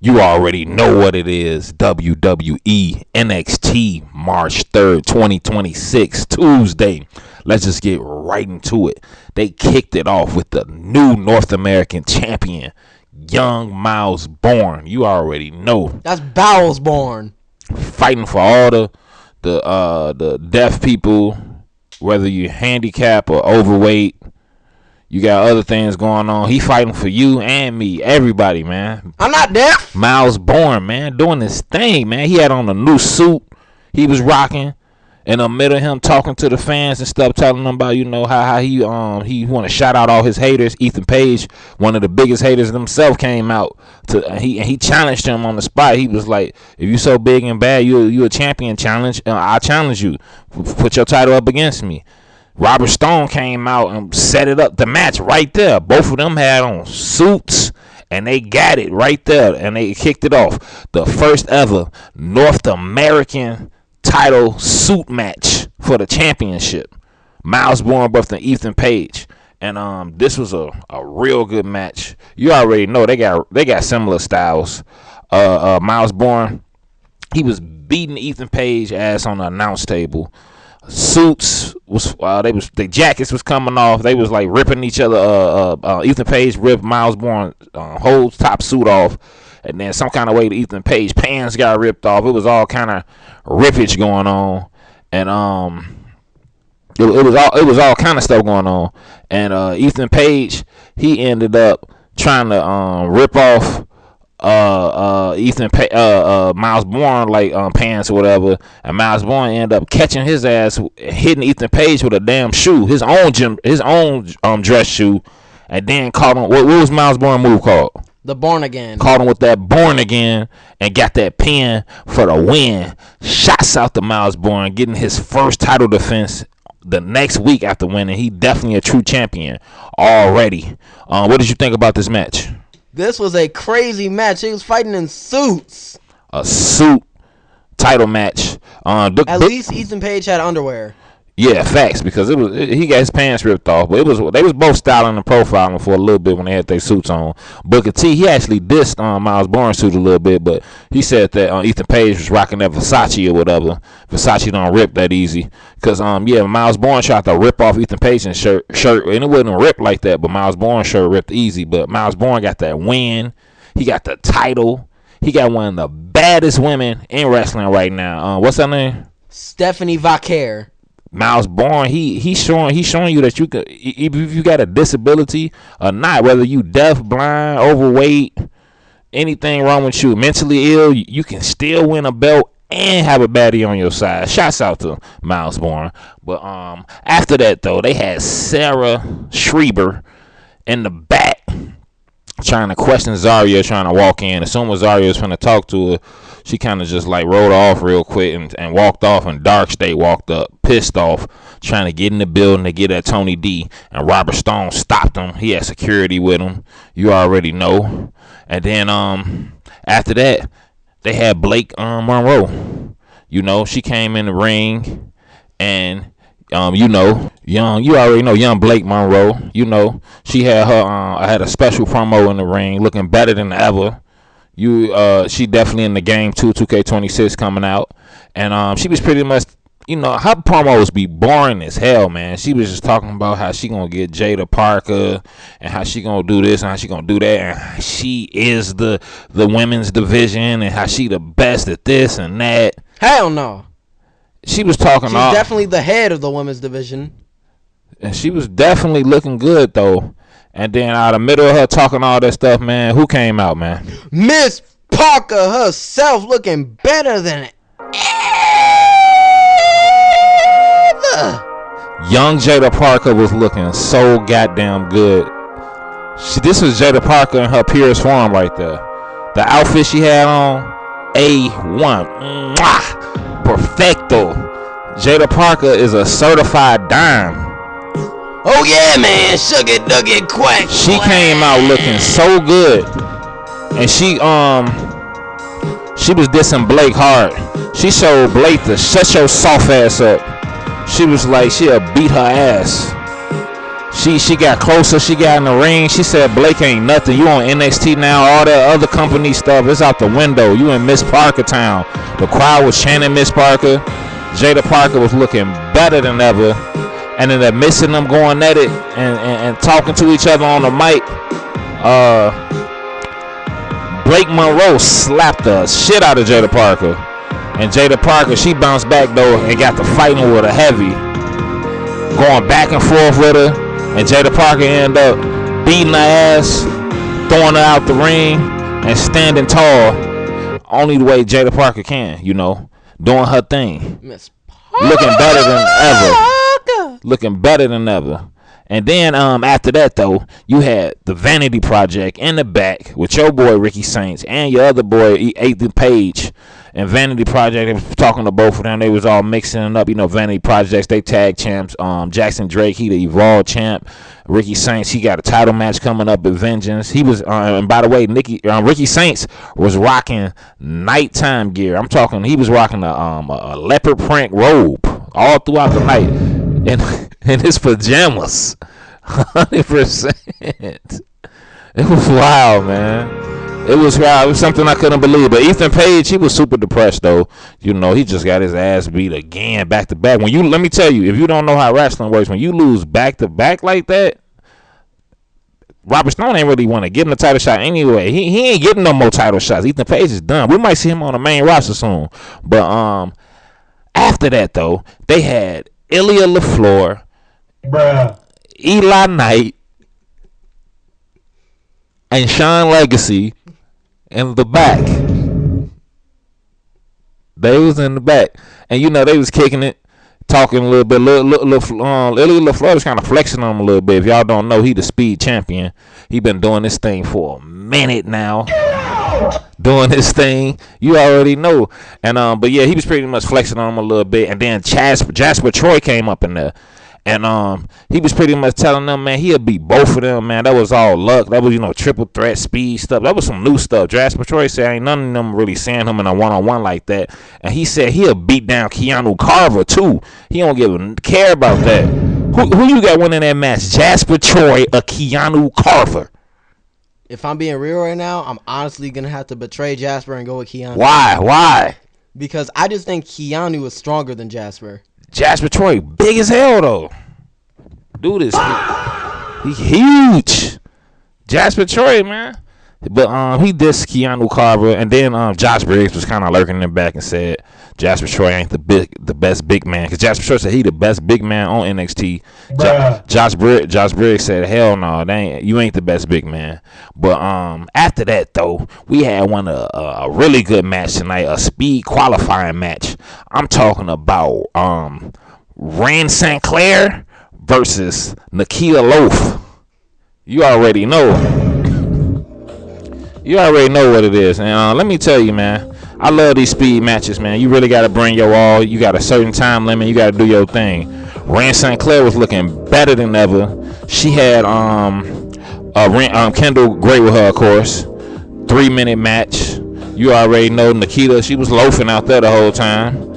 You already know what it is. WWE NXT March 3rd, 2026, Tuesday. Let's just get right into it. They kicked it off with the new North American champion, Young Miles Born. You already know. That's Bowels Born. Fighting for all the deaf people, whether you're handicapped or overweight. You got other things going on. He fighting for you and me, everybody, man. I'm not deaf. Miles Born, man, doing this thing, man. He had on a new suit he was rocking. In the middle of him talking to the fans and stuff, telling them about, you know, how he want to shout out all his haters. Ethan Page, one of the biggest haters himself, came out to he challenged him on the spot. He was like, if you so big and bad, you a champion, I challenge you. Put your title up against me. Robert Stone came out and set it up, the match right there. Both of them had on suits, and they got it right there, and they kicked it off. The first ever North American title suit match for the championship. Miles Born versus Ethan Page. And this was a real good match. You already know they got similar styles. Miles Born, he was beating Ethan Page ass on the announce table. Suits was the jackets was coming off. They was like ripping each other. Ethan Page ripped Miles Born whole top suit off, and then some kind of way the Ethan Page pants got ripped off. It was all kind of rippage going on, and it was all kind of stuff going on. And Ethan Page, he ended up trying to rip off Miles Born like pants or whatever, and Miles Born ended up catching his ass, hitting Ethan Page with a damn shoe, his own dress shoe, and then caught him. What was Miles Born move called? The Born Again. Caught him with that Born Again and got that pin for the win. Shots out to Miles Born, getting his first title defense the next week after winning. He definitely a true champion already. What did you think about this match? This was a crazy match. He was fighting in suits. A suit title match. At least Ethan Page had underwear. Yeah, facts, because he got his pants ripped off, but they was both styling and profiling for a little bit when they had their suits on. Booker T, he actually dissed Miles Born's suit a little bit, but he said that Ethan Page was rocking that Versace or whatever. Versace don't rip that easy, because Miles Born tried to rip off Ethan Page's shirt, and it wasn't ripped like that, but Miles Born's shirt ripped easy. But Miles Born got that win. He got the title. He got one of the baddest women in wrestling right now. What's her name? Stephanie Vaquer. Miles Born, he's showing you that you could, if you got a disability or not, whether you deaf, blind, overweight, anything wrong with you, mentally ill, you can still win a belt and have a baddie on your side. Shouts out to Miles Born. But after that though, they had Sarah Schreiber in the back trying to question Zarya, trying to walk in. As soon as Zarya was trying to talk to her, she kind of just like rolled off real quick and walked off, and Dark State walked up, pissed off, trying to get in the building to get at Tony D. And Robert Stone stopped him. He had security with him. You already know. And then after that, they had Blake Monroe. You know, she came in the ring, and you already know young Blake Monroe. You know, she had had a special promo in the ring, looking better than ever. She definitely in the game too. 2K26 coming out, and she was pretty much, her promos be boring as hell, man. She was just talking about how she gonna get Jada Parker and how she gonna do this and how she gonna do that, and how she is the women's division and how she the best at this and that. Hell no. She was talking. She's definitely the head of the women's division, and she was definitely looking good though. And then out of the middle of her talking all that stuff, man, who came out, man? Miss Parker herself, looking better than ever. Young Jada Parker was looking so goddamn good. This was Jada Parker in her purest form right there. The outfit she had on, A1. Mwah! Perfecto. Jada Parker is a certified dime. Oh yeah, man, sugar nugget quack. She came out looking so good, and she was dissing Blake hard. She showed Blake to shut your soft ass up. She was like she'll beat her ass. She got closer. She got in the ring. She said, Blake ain't nothing. You on NXT now. All that other company stuff is out the window. You in Miss Parker town. The crowd was chanting Miss Parker. Jada Parker was looking better than ever. And then they're missing them going at it and talking to each other on the mic. Blake Monroe slapped the shit out of Jada Parker. And Jada Parker, she bounced back though and got to fighting with a heavy. Going back and forth with her. And Jada Parker ended up beating her ass, throwing her out the ring, and standing tall. Only the way Jada Parker can, you know, doing her thing. Miss Looking better than ever. Looking better than ever. And then after that, though, you had the Vanity Project in the back with your boy Ricky Saints and your other boy Ethan Page. And Vanity Project, they was talking to both of them. They was all mixing it up. You know, Vanity Projects, they tag champs. Jackson Drake, he the Evolved champ. Ricky Saints, he got a title match coming up at Vengeance. He was, and by the way, Ricky Saints was rocking nighttime gear. I'm talking, he was rocking a leopard print robe all throughout the night. In his pajamas. 100%. It was wild, man. It was wild. It was something I couldn't believe. But Ethan Page, he was super depressed though. You know, he just got his ass beat again, back to back. Let me tell you, if you don't know how wrestling works, when you lose back to back like that, Robert Stone ain't really want to give him the title shot anyway. He ain't getting no more title shots. Ethan Page is done. We might see him on the main roster soon. But after that though, they had Ilya LaFleur, Bruh. Eli Knight, and Sean Legacy in the back. They was in the back. And, you know, they was kicking it, talking a little bit. Ilya LaFleur was kind of flexing on him a little bit. If y'all don't know, he the speed champion. He been doing this thing for a minute now. Doing his thing. You already know. And but yeah, he was pretty much flexing on him a little bit. And then Jasper Troy came up in there. And he was pretty much telling them, man, he'll beat both of them, man. That was all luck. That was, you know, triple threat speed stuff. That was some new stuff. Jasper Troy said ain't none of them really seeing him in a one-on-one like that. And he said he'll beat down Keanu Carver too. He don't care about that. Who you got winning that match? Jasper Troy or Keanu Carver? If I'm being real right now, I'm honestly going to have to betray Jasper and go with Keanu. Why? Because I just think Keanu is stronger than Jasper. Jasper Troy, big as hell, though. Dude is he huge. Jasper Troy, man. But he dissed Keanu Carver, and then Josh Briggs was kind of lurking in the back and said Jasper Troy ain't the best big man, because Jasper Troy said he the best big man on NXT. Josh Briggs said, hell no, you ain't the best big man. But after that though, we had a really good match tonight, a speed qualifying match. I'm talking about Rand St. Clair versus Nikita Loaf. You already know. You already know what it is. And let me tell you, man, I love these speed matches, man. You really got to bring your all. You got a certain time limit. You got to do your thing. Rand St. Clair was looking better than ever. She had Kendall Gray with her, of course. 3-minute match. You already know Nikita. She was loafing out there the whole time.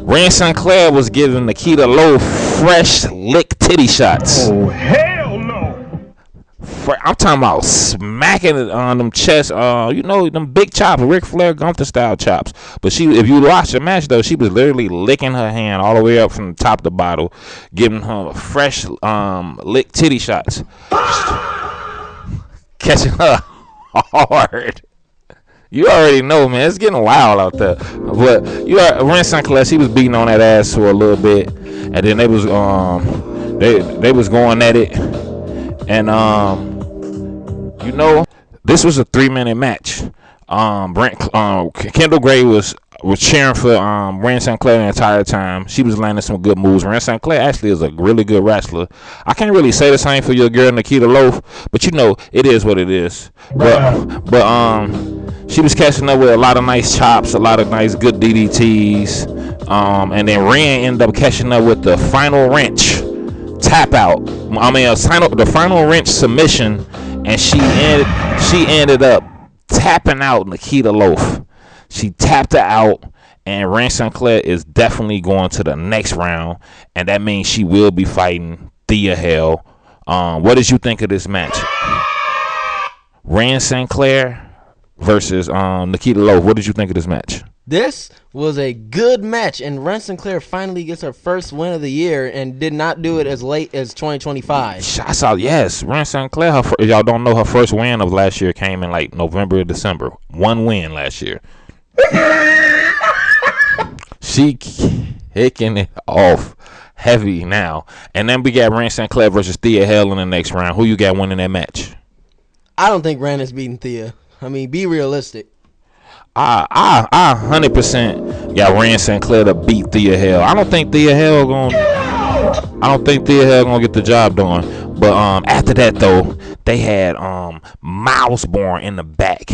Rand St. Clair was giving Nikita Loaf fresh lick titty shots. Oh, hell no. I'm talking about smacking it on them chests, you know, them big chops, Ric Flair Gunther style chops. But if you watch the match though, she was literally licking her hand all the way up from the top to bottom, giving her fresh lick titty shots, catching her hard. You already know, man. It's getting wild out there. But Rand St. Clair, she was beating on that ass for a little bit, and then they was going at it, and you know, this was a 3-minute match. Kendall Gray was cheering for Rand St. Clair the entire time. She was landing some good moves. Rand St. Clair actually is a really good wrestler. I can't really say the same for your girl Nikita Loaf, but you know, it is what it is. But she was catching up with a lot of nice chops, a lot of nice good DDTs, and then Rand ended up catching up with the final wrench tap out. The final wrench submission, and she ended up tapping out Nikita Loaf. She tapped her out, and Rand St. Clair is definitely going to the next round, and that means she will be fighting Thea Hale. What did you think of this match? Rand Sinclair versus Nikita Loaf. What did you think of this match? This was a good match, and Ren Sinclair finally gets her first win of the year and did not do it as late as 2025. Shots out, yes. Ren Sinclair, if y'all don't know, her first win of last year came in like November or December. One win last year. She kicking it off heavy now. And then we got Ren Sinclair versus Thea Hale in the next round. Who you got winning that match? I don't think Ren is beating Thea. I mean, be realistic. I 100% got Rand Sinclair to beat Thea Hale. I don't think Thea Hale gonna get the job done. But after that though, they had Miles Bourne in the back,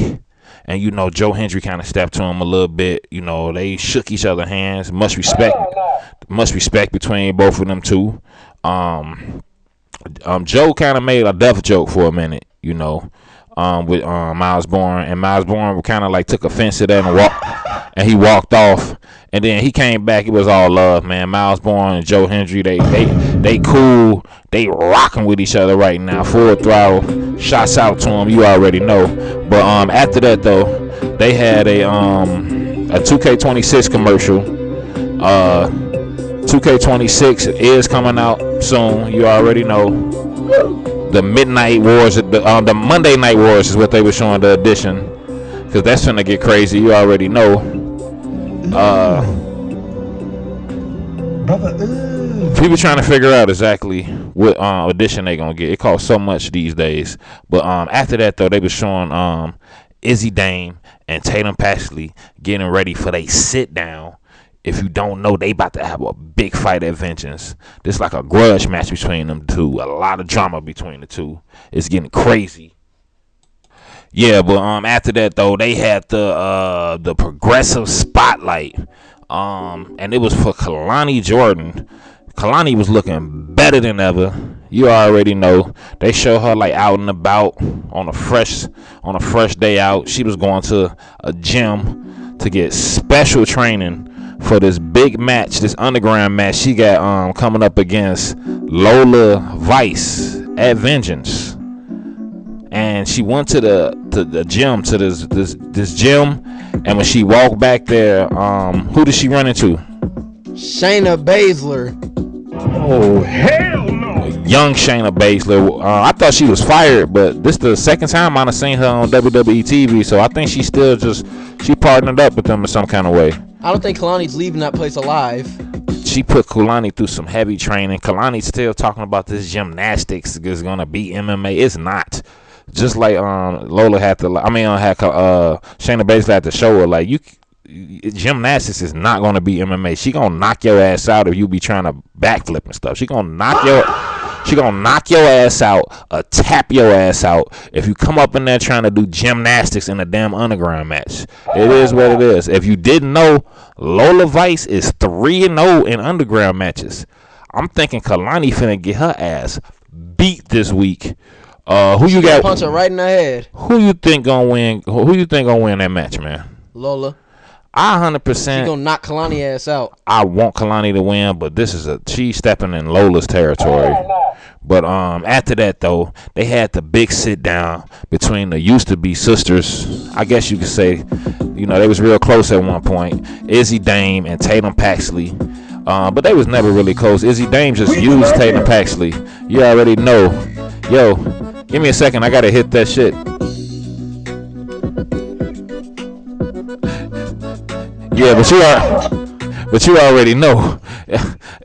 and you know Joe Hendry kind of stepped to him a little bit. You know they shook each other's hands. Much respect between both of them two. Joe kind of made a death joke for a minute. You know. With Miles Bourne, and Miles Bourne kind of like took offense to that and he walked off, and then he came back. It was all love, man. Miles Bourne and Joe Hendry, they cool, they rocking with each other right now, full throttle. Shots out to them, you already know. But after that though, they had a 2K26 commercial. 2K26 is coming out soon, you already know. The Midnight Wars, the Monday Night Wars is what they were showing the edition, because that's finna get crazy. You already know. People trying to figure out exactly what edition they gonna get. It costs so much these days. But after that though, they were showing Izzy Dame and Tatum Paxley getting ready for they sit down. If you don't know, they about to have a big fight at Vengeance. This is like a grudge match between them two. A lot of drama between the two. It's getting crazy. Yeah, but after that though, they had the progressive spotlight. And it was for Kalani Jordan. Kalani was looking better than ever. You already know. They show her like out and about on a fresh day out. She was going to a gym to get special training for this big match, this underground match she got coming up against Lola Vice at Vengeance. And she went to the gym, to this gym, and when she walked back there, who did she run into? Shayna Baszler. Oh, hell no. Young Shayna Baszler. I thought she was fired, but this the second time I've seen her on WWE TV, so I think she partnered up with them in some kind of way. I don't think Kalani's leaving that place alive. She put Kalani through some heavy training. Kalani's still talking about this gymnastics is gonna be MMA. It's not. Just like Lola had to. Shayna Baszler had to show her like gymnastics is not gonna be MMA. She gonna knock your ass out if you be trying to backflip and stuff. She gonna knock your ass out, tap your ass out if you come up in there trying to do gymnastics in a damn underground match. It is what it is. If you didn't know, Lola Vice is 3-0 in underground matches. I'm thinking Kalani finna get her ass beat this week. Who you got? Punch her right in the head. Who you think gonna win? Who you think gonna win that match, man? Lola. I 100%. She gonna knock Kalani ass out. I want Kalani to win, but this is she's stepping in Lola's territory. But after that though, they had the big sit down between the used to be sisters. I guess you could say, you know, they was real close at one point. Izzy Dame and Tatum Paxley. But they was never really close. Izzy Dame just used Tatum Paxley. You already know. Yo, give me a second. I gotta hit that shit. Yeah, but you already know.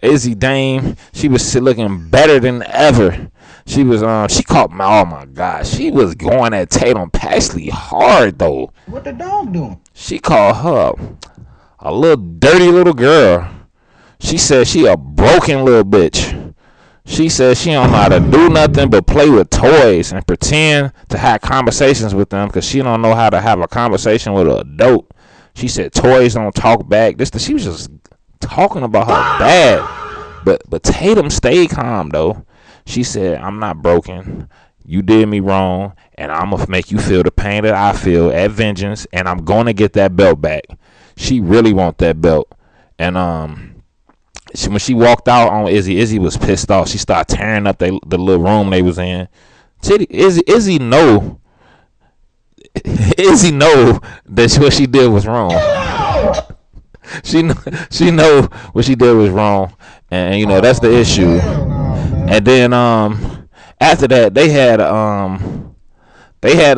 Izzy Dame, she was looking better than ever. She was she caught oh my God, she was going at Tatum Paxley hard though. What the dog doing? She called her a little dirty little girl. She said she a broken little bitch. She said she don't know how to do nothing but play with toys and pretend to have conversations with them because she don't know how to have a conversation with an adult. She said toys don't talk back. She was just talking about her bad. But Tatum stayed calm though. She said, I'm not broken. You did me wrong, and I'm gonna make you feel the pain that I feel at Vengeance, and I'm gonna get that belt back. She really want that belt. And when she walked out on Izzy was pissed off. She started tearing up the little room they was in. Izzy know that what she did was wrong. She know what she did was wrong, and that's the issue. And then after that they had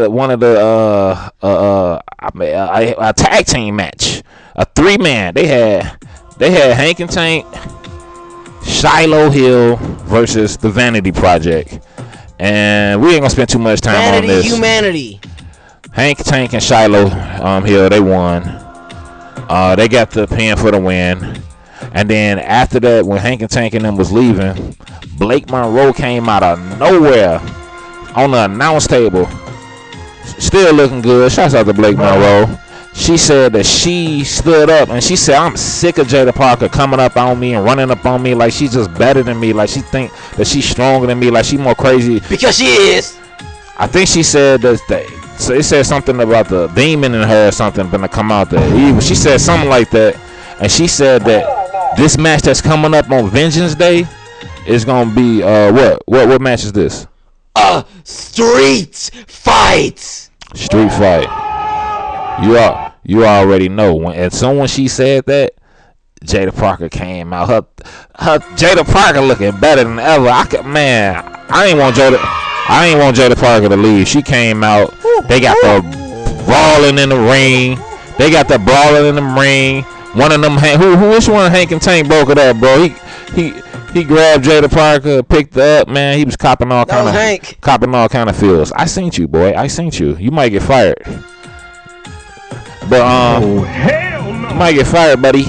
one of the a tag team match, a 3-man. They had Hank and Tank, Shiloh Hill versus the Vanity Project, and we ain't gonna spend too much time on this. Humanity. Hank, Tank, and Shiloh Hill, they won. They got the pin for the win. And then after that, when Hank and Tank and them was leaving, Blake Monroe came out of nowhere on the announce table, still looking good. Shouts out to Blake Monroe. She said that she stood up and she said, I'm sick of Jada Parker coming up on me and running up on me like she's just better than me, like she think that she's stronger than me, like she more crazy. Because she is. I think she said that so it said something about the demon in her or something gonna come out there. She said something like that, and she said that this match that's coming up on Vengeance Day is gonna be what match is this? Street fight. Street fight. You already know as soon as she said that, Jada Parker came out. Her Jada Parker looking better than ever. I ain't want Jada Parker to leave. She came out. They got the brawling in the ring. One of them, which one? Hank and Tank broke it up, bro. He grabbed Jada Parker, picked her up, man. He was copping all kind of feels. I seen you, boy. I seen you. You might get fired. But Oh, hell no. you might get fired, buddy.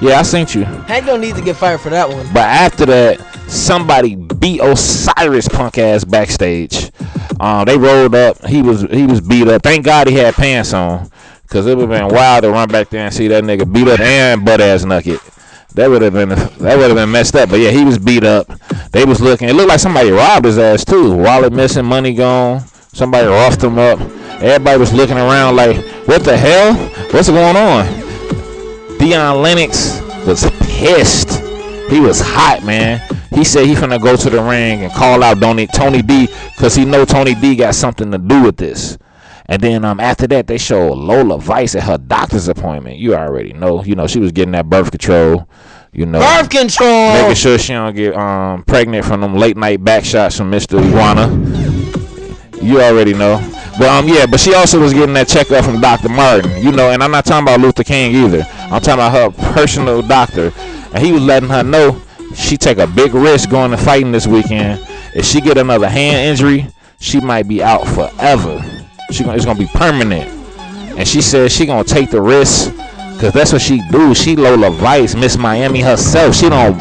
Yeah, I seen you. Hank don't need to get fired for that one. But after that, somebody beat Osiris punk ass backstage. They rolled up. He was beat up. Thank God he had pants on, cause it would have been wild to run back there and see that nigga beat up and butt ass naked. That would have been messed up. But yeah, he was beat up. They was looking. It looked like somebody robbed his ass too. Wallet missing, money gone. Somebody roughed him up. Everybody was looking around like, what the hell? What's going on? Deion Lennox was pissed. He was hot, man. He said he finna go to the ring and call out Tony D, because he know Tony D got something to do with this. And then after that, they showed Lola Vice at her doctor's appointment. You already know. She was getting that birth control. Birth control. Making sure she don't get pregnant from them late night back shots from Mr. Iguana. You already know. But she also was getting that checkup from Dr. Martin, and I'm not talking about Luther King either. I'm talking about her personal doctor, and he was letting her know she take a big risk going to fighting this weekend. If she get another hand injury, she might be out forever. It's gonna be permanent, and she said she gonna take the risk because that's what she do. She Lola Vice, Miss Miami herself. She don't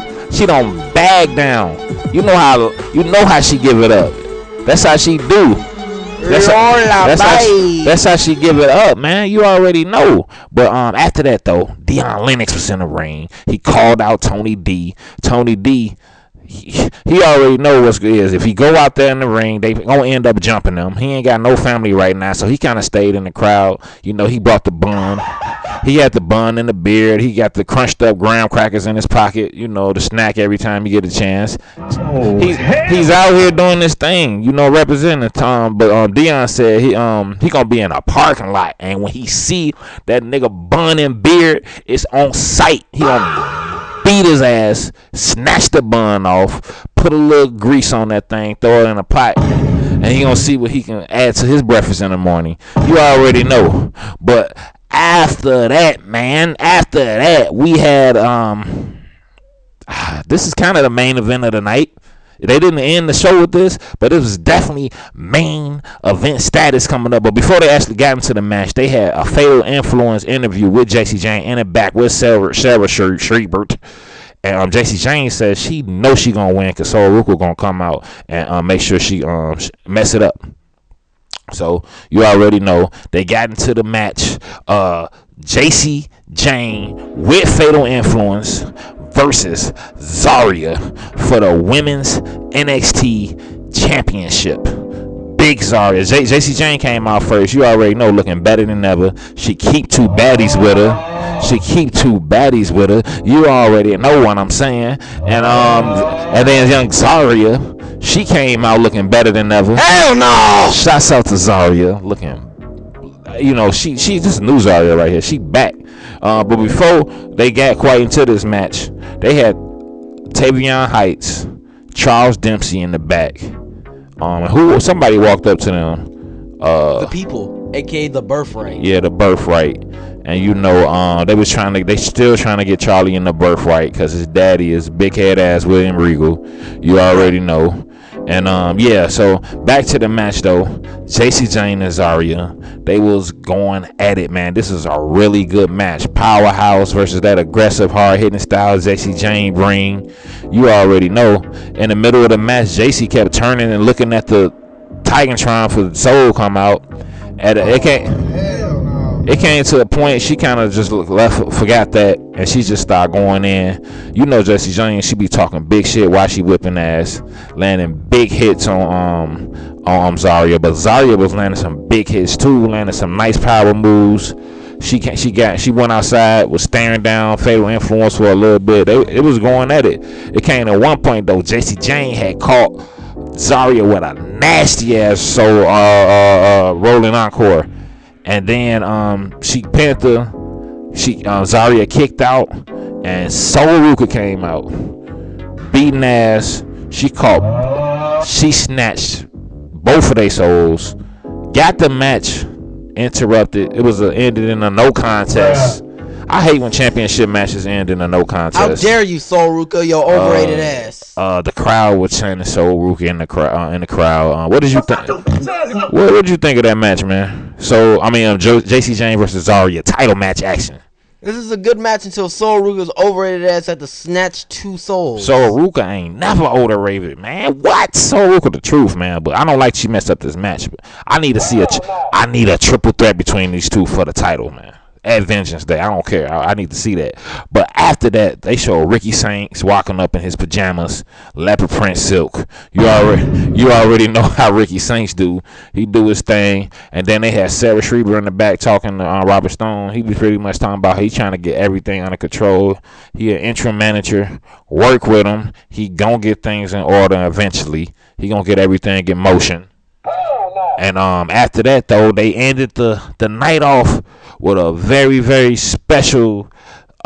bag down. You know how she give it up. That's how she do. That's how she give it up, man. You already know. But after that though, Deion Lennox was in the ring. He called out Tony D. Tony D, he already know what's good is. If he go out there in the ring, they gonna end up jumping him. He ain't got no family right now, so he kind of stayed in the crowd. He brought the bun. He had the bun and the beard. He got the crunched up graham crackers in his pocket, the snack every time you get a chance. Oh, He's out here doing this thing, representing Tom. But Deion said he gonna be in a parking lot, and when he see that nigga bun and beard, it's on sight. He gonna beat his ass, snatch the bun off, put a little grease on that thing, throw it in a pot, and he gonna see what he can add to his breakfast in the morning. You already know. But after that, we had this is kind of the main event of the night. They didn't end the show with this, but it was definitely main event status coming up. But before they actually got into the match, they had a Fatal Influence interview with JC Jane in the back with Sarah Schreiber. And JC Jane says she knows she gonna win because Sora Ruka gonna come out and make sure she mess it up. So you already know they got into the match. JC Jane with Fatal Influence versus Zarya for the women's NXT championship. Big Zarya. JC Jane came out first. You already know, looking better than ever. She keep two baddies with her. She keep two baddies with her. You already know what I'm saying. And then young Zarya, she came out looking better than ever. Hell no! Shouts out to Zarya, looking. She just new Zarya right here. She back. But before they got quite into this match, they had Tavion Heights, Charles Dempsey in the back. Somebody walked up to them. The people, aka the birthright. Yeah, the birthright. And they still trying to get Charlie in the birthright because his daddy is big head ass William Regal. You already know. And so back to the match though. Jacy Jayne and Zarya, they was going at it, man. This is a really good match. Powerhouse versus that aggressive, hard hitting style Jacy Jayne bring. You already know. In the middle of the match, Jacy kept turning and looking at the Titantron for the soul come out. It came to a point she kind of just forgot that, and she just started going in. You know, Jacy Jayne, she be talking big shit while she whipping ass, landing big hits on Zarya. But Zarya was landing some big hits too, landing some nice power moves. She went outside, was staring down Fatal Influence for a little bit. It was going at it. It came at one point though, Jacy Jayne had caught Zarya with a nasty ass rolling encore. And then Zarya kicked out, and Soul Ruka came out, beating ass. She snatched both of their souls, got the match interrupted. It was ended in a no contest. I hate when championship matches end in a no contest. How dare you, Soul Ruka, your overrated ass? The crowd was chanting Soul Ruka in the crowd. What did you think? What did you think of that match, man? So Jacy Jayne versus Zarya title match action. This is a good match until Soul Ruka's overrated ass had to snatch two souls. Soul Ruka ain't never overrated, man. What? Soul Ruka the truth, man. But I don't like she messed up this match. But I need to see I need a triple threat between these two for the title, man. At Vengeance Day, I don't care. I need to see that. But after that, they show Ricky Saints walking up in his pajamas, leopard print silk. You already know how Ricky Saints do. He do his thing, and then they had Sarah Schreiber in the back talking to Robert Stone. He was pretty much talking about he trying to get everything under control. He an interim manager. Work with him. He gonna get things in order eventually. He gonna get everything in motion. And after that though, they ended the night off with a very, very special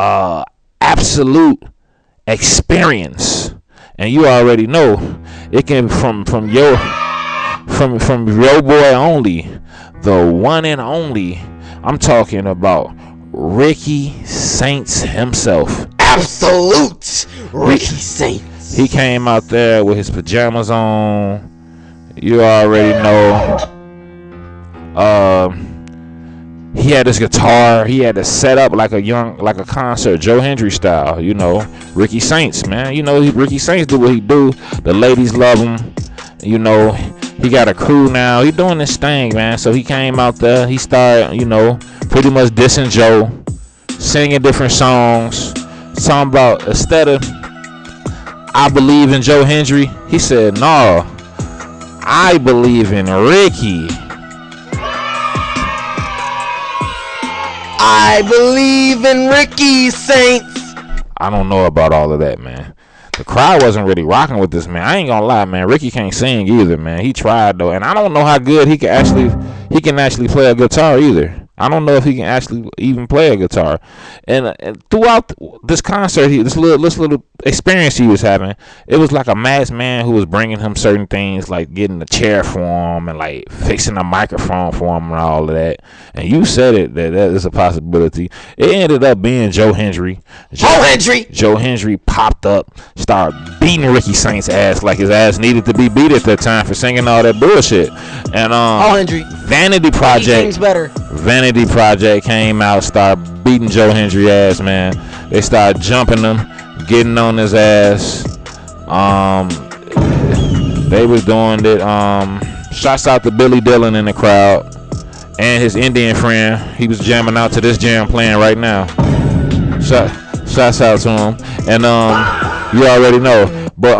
absolute experience. And you already know it came from your boy only, the one and only. I'm talking about Ricky Saints himself. Absolute Ricky Saints. He came out there with his pajamas on. You already know. He had his guitar. He had it set up like a concert, Joe Hendry style. You know, Ricky Saints, man. You know, Ricky Saints do what he do. The ladies love him. You know, he got a crew now. He doing this thing, man. So he came out there. He started, pretty much dissing Joe, singing different songs. Talking about instead of I believe in Joe Hendry, he said, "No, I believe in Ricky. I believe in Ricky Saints." I don't know about all of that, man. The crowd wasn't really rocking with this, man. I ain't gonna lie, man. Ricky can't sing either, man. He tried though, and I don't know how good he can actually play a guitar either. I don't know if he can actually even play a guitar. And throughout this concert, this little experience he was having, it was like a masked man who was bringing him certain things, like getting a chair for him and like fixing a microphone for him and all of that. And you said it that is a possibility. It ended up being Joe Hendry. Joe Hendry popped up, started beating Ricky Saints' ass like his ass needed to be beat at that time for singing all that bullshit. And Hendry. Vanity Project came out, started beating Joe Hendry ass, man. They started jumping him, getting on his ass. They was doing it. Shouts out to Billy Dillon in the crowd and his Indian friend. He was jamming out to this jam playing right now. Shouts out to him. And you already know. But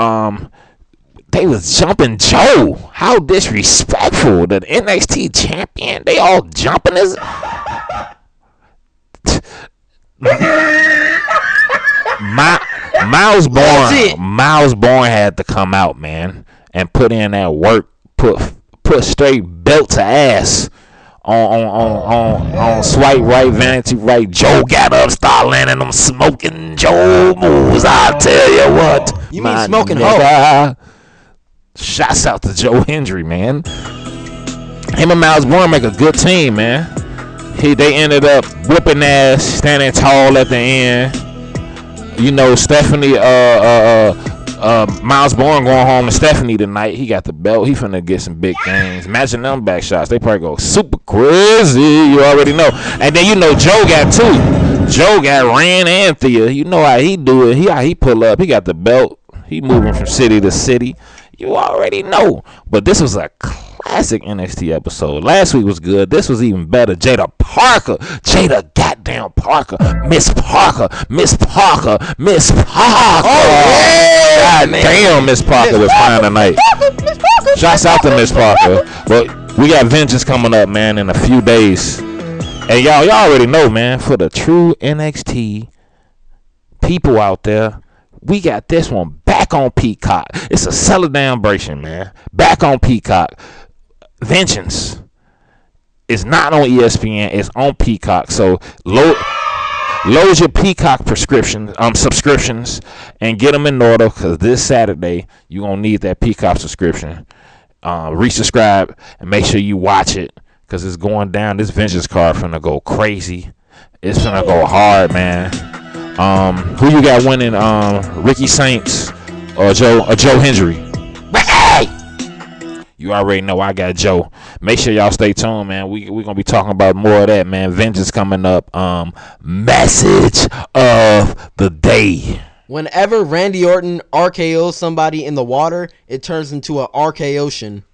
they was jumping Joe. How disrespectful. The NXT champion. They all jumping his. Miles Bourne had to come out, man, and put in that work, put straight belt to ass on swipe right, vanity right. Joe got up, start landing them smoking Joe moves. I tell you what, you mean smoking hoe? Shouts out to Joe Hendry, man. Him and Miles Bourne make a good team, man. They ended up whooping ass, standing tall at the end. You know, Stephanie, Miles Bourne going home to Stephanie tonight. He got the belt. He finna get some big things. Imagine them back shots. They probably go super crazy. You already know. And then you know Joe got two. Joe got Rand and Thea. You know how he do it. He pull up. He got the belt. He moving from city to city. You already know. But this was a classic NXT episode. Last week was good. This was even better. Jada goddamn Parker. Miss Parker. Oh, yeah, God damn, Miss Parker was fine tonight. Shouts out to Miss Parker. But we got Vengeance coming up, man, in a few days. And y'all already know, man, for the true NXT people out there, we got this one back on Peacock. It's a celebration, man. Back on Peacock. Vengeance is not on ESPN. It's on Peacock. So load your Peacock subscriptions and get them in order, because this Saturday you're going to need that Peacock subscription. Resubscribe and make sure you watch it, because it's going down. This Vengeance card finna go crazy. It's finna go hard, man. Who you got winning? Ricky Saints or Joe Hendry? You already know I got Joe. Make sure y'all stay tuned, man. We gonna be talking about more of that, man. Vengeance coming up. Message of the day. Whenever Randy Orton RKOs somebody in the water, it turns into an RK Ocean.